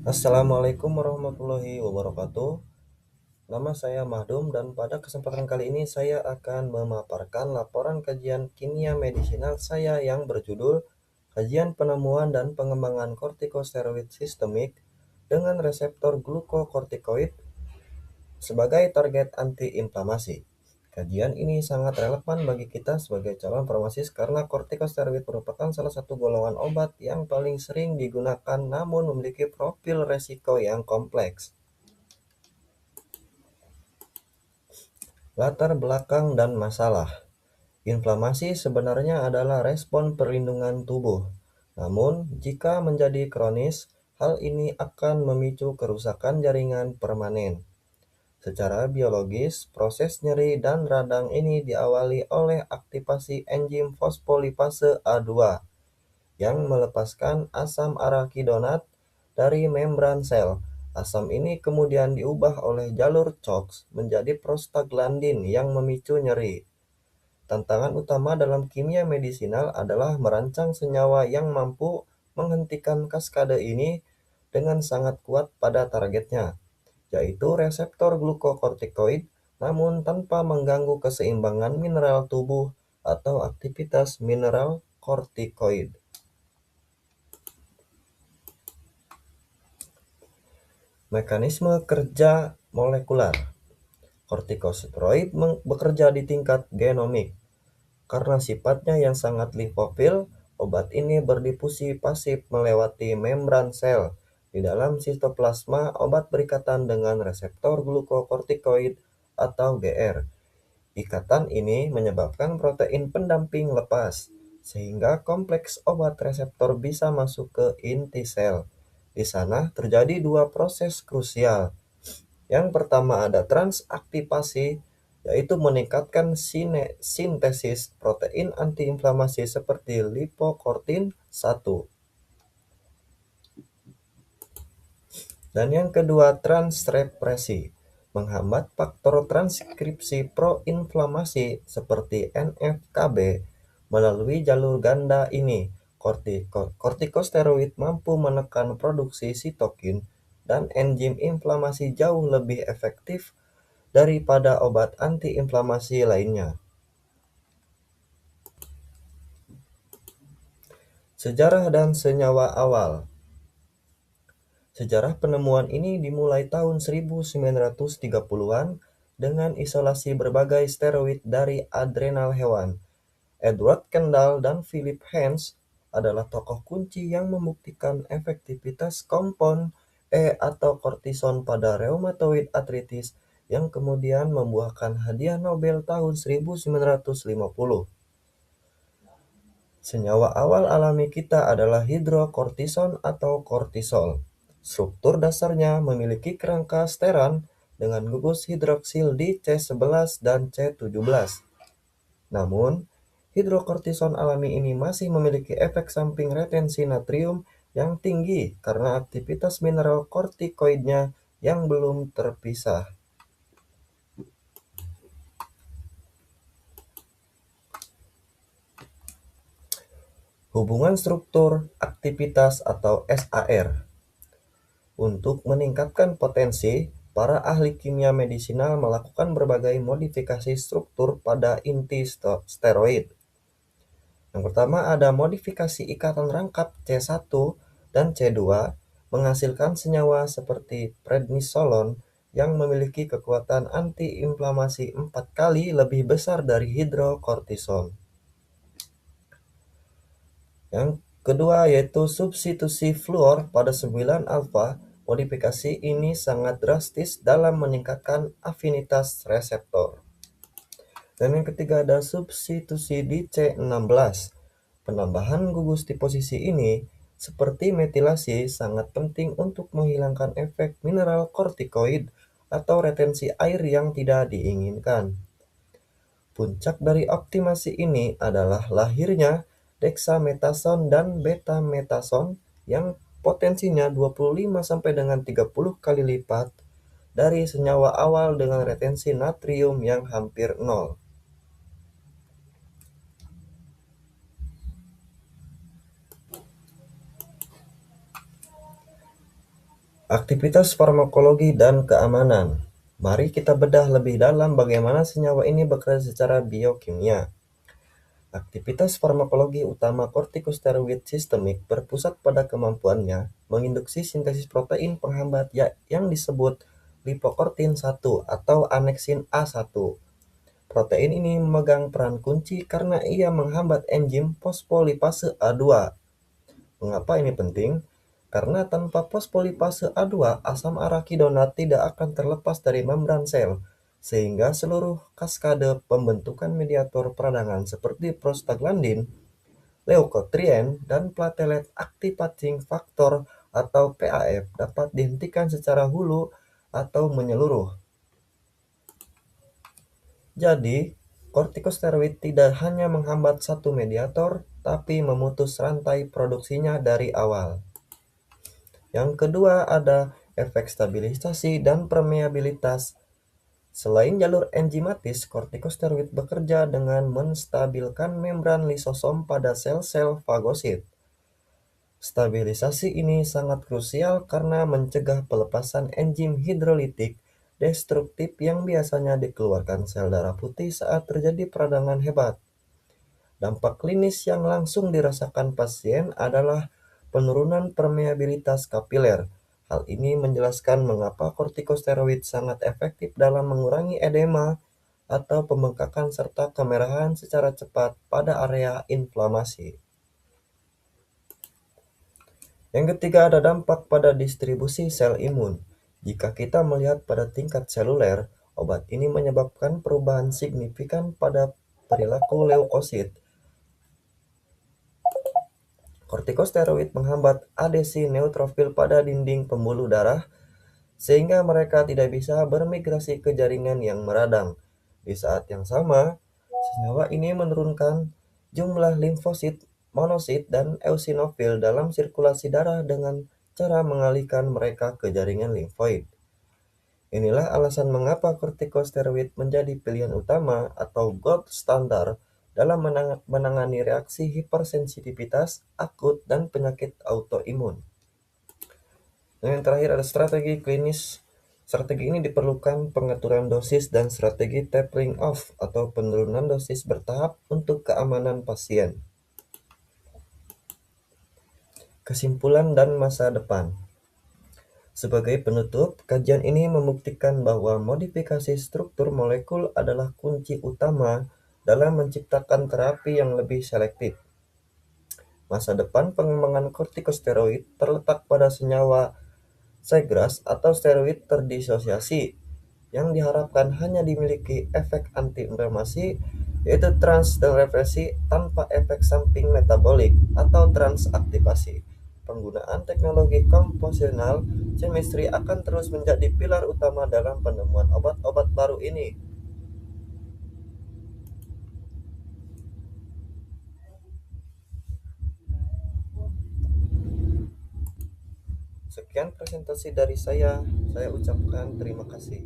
Assalamualaikum warahmatullahi wabarakatuh. Nama saya Mahdum dan pada kesempatan kali ini saya akan memaparkan laporan kajian kimia medisinal saya yang berjudul Kajian Penemuan dan Pengembangan Kortikosteroid Sistemik dengan Reseptor Glukokortikoid sebagai target antiinflamasi. Kajian ini sangat relevan bagi kita sebagai calon farmasis karena kortikosteroid merupakan salah satu golongan obat yang paling sering digunakan namun memiliki profil resiko yang kompleks. Latar belakang dan masalah. Inflamasi sebenarnya adalah respon perlindungan tubuh. Namun, jika menjadi kronis, hal ini akan memicu kerusakan jaringan permanen. Secara biologis, proses nyeri dan radang ini diawali oleh aktivasi enzim fosfolipase A2 yang melepaskan asam arakidonat dari membran sel. Asam ini kemudian diubah oleh jalur COX menjadi prostaglandin yang memicu nyeri. Tantangan utama dalam kimia medisinal adalah merancang senyawa yang mampu menghentikan kaskade ini dengan sangat kuat pada targetnya, yaitu reseptor glukokortikoid, namun tanpa mengganggu keseimbangan mineral tubuh atau aktivitas mineral kortikoid. Mekanisme kerja molekular. Kortikosteroid bekerja di tingkat genomik. Karena sifatnya yang sangat lipofil, obat ini berdifusi pasif melewati membran sel. Di dalam sitoplasma, obat berikatan dengan reseptor glukokortikoid atau GR. Ikatan ini menyebabkan protein pendamping lepas, sehingga kompleks obat reseptor bisa masuk ke inti sel. Di sana terjadi dua proses krusial. Yang pertama ada transaktivasi, yaitu meningkatkan sintesis protein antiinflamasi seperti lipokortin 1. Dan yang kedua transrepresi, menghambat faktor transkripsi proinflamasi seperti NF-kB melalui jalur ganda ini. Kortikosteroid mampu menekan produksi sitokin dan enzim inflamasi jauh lebih efektif daripada obat antiinflamasi lainnya. Sejarah dan senyawa awal. Sejarah penemuan ini dimulai tahun 1930-an dengan isolasi berbagai steroid dari adrenal hewan. Edward Kendall dan Philip Hens adalah tokoh kunci yang membuktikan efektivitas kompon E atau kortison pada rheumatoid arthritis yang kemudian membuahkan hadiah Nobel tahun 1950. Senyawa awal alami kita adalah hidrokortison atau kortisol. Struktur dasarnya memiliki kerangka steran dengan gugus hidroksil di C11 dan C17. Namun, hidrokortison alami ini masih memiliki efek samping retensi natrium yang tinggi karena aktivitas mineral kortikoidnya yang belum terpisah. Hubungan struktur aktivitas atau SAR. Untuk meningkatkan potensi, para ahli kimia medisinal melakukan berbagai modifikasi struktur pada inti steroid. Yang pertama ada modifikasi ikatan rangkap C1 dan C2 menghasilkan senyawa seperti prednisolon yang memiliki kekuatan antiinflamasi 4 kali lebih besar dari hidrokortison. Yang kedua yaitu substitusi fluor pada 9 alfa. Modifikasi ini sangat drastis dalam meningkatkan afinitas reseptor. Dan yang ketiga ada substitusi di C16. Penambahan gugus di posisi ini, seperti metilasi, sangat penting untuk menghilangkan efek mineral kortikoid atau retensi air yang tidak diinginkan. Puncak dari optimasi ini adalah lahirnya dexamethasone dan betamethasone yang potensinya 25 sampai dengan 30 kali lipat dari senyawa awal dengan retensi natrium yang hampir nol. Aktivitas farmakologi dan keamanan. Mari kita bedah lebih dalam bagaimana senyawa ini bekerja secara biokimia. Aktivitas farmakologi utama kortikosteroid sistemik berpusat pada kemampuannya menginduksi sintesis protein penghambat yang disebut lipokortin 1 atau aneksin A1. Protein ini memegang peran kunci karena ia menghambat enzim fosfolipase A2. Mengapa ini penting? Karena tanpa fosfolipase A2, asam arakidonat tidak akan terlepas dari membran sel, sehingga seluruh kaskade pembentukan mediator peradangan seperti prostaglandin, leukotrien, dan platelet activating factor atau PAF dapat dihentikan secara hulu atau menyeluruh. Jadi, kortikosteroid tidak hanya menghambat satu mediator, tapi memutus rantai produksinya dari awal. Yang kedua ada efek stabilisasi dan permeabilitas. Selain jalur enzimatis, kortikosteroid bekerja dengan menstabilkan membran lisosom pada sel-sel fagosit. Stabilisasi ini sangat krusial karena mencegah pelepasan enzim hidrolitik destruktif yang biasanya dikeluarkan sel darah putih saat terjadi peradangan hebat. Dampak klinis yang langsung dirasakan pasien adalah penurunan permeabilitas kapiler. Hal ini menjelaskan mengapa kortikosteroid sangat efektif dalam mengurangi edema atau pembengkakan serta kemerahan secara cepat pada area inflamasi. Yang ketiga ada dampak pada distribusi sel imun. Jika kita melihat pada tingkat seluler, obat ini menyebabkan perubahan signifikan pada perilaku leukosit. Kortikosteroid menghambat adesi neutrofil pada dinding pembuluh darah sehingga mereka tidak bisa bermigrasi ke jaringan yang meradang. Di saat yang sama, senyawa ini menurunkan jumlah limfosit, monosit, dan eosinofil dalam sirkulasi darah dengan cara mengalihkan mereka ke jaringan limfoid. Inilah alasan mengapa kortikosteroid menjadi pilihan utama atau gold standard dalam menangani reaksi hipersensitivitas akut dan penyakit autoimun. Dan yang terakhir ada strategi klinis. Strategi ini diperlukan pengaturan dosis dan strategi tapering off atau penurunan dosis bertahap untuk keamanan pasien. Kesimpulan dan masa depan. Sebagai penutup, kajian ini membuktikan bahwa modifikasi struktur molekul adalah kunci utama dalam menciptakan terapi yang lebih selektif. Masa depan pengembangan kortikosteroid terletak pada senyawa Segras atau steroid terdisosiasi yang diharapkan hanya dimiliki efek antiinflamasi yaitu trans dan reversi tanpa efek samping metabolik atau transaktivasi. Penggunaan teknologi komposisional chemistry akan terus menjadi pilar utama dalam penemuan obat-obat baru ini. Sekian presentasi dari saya ucapkan terima kasih.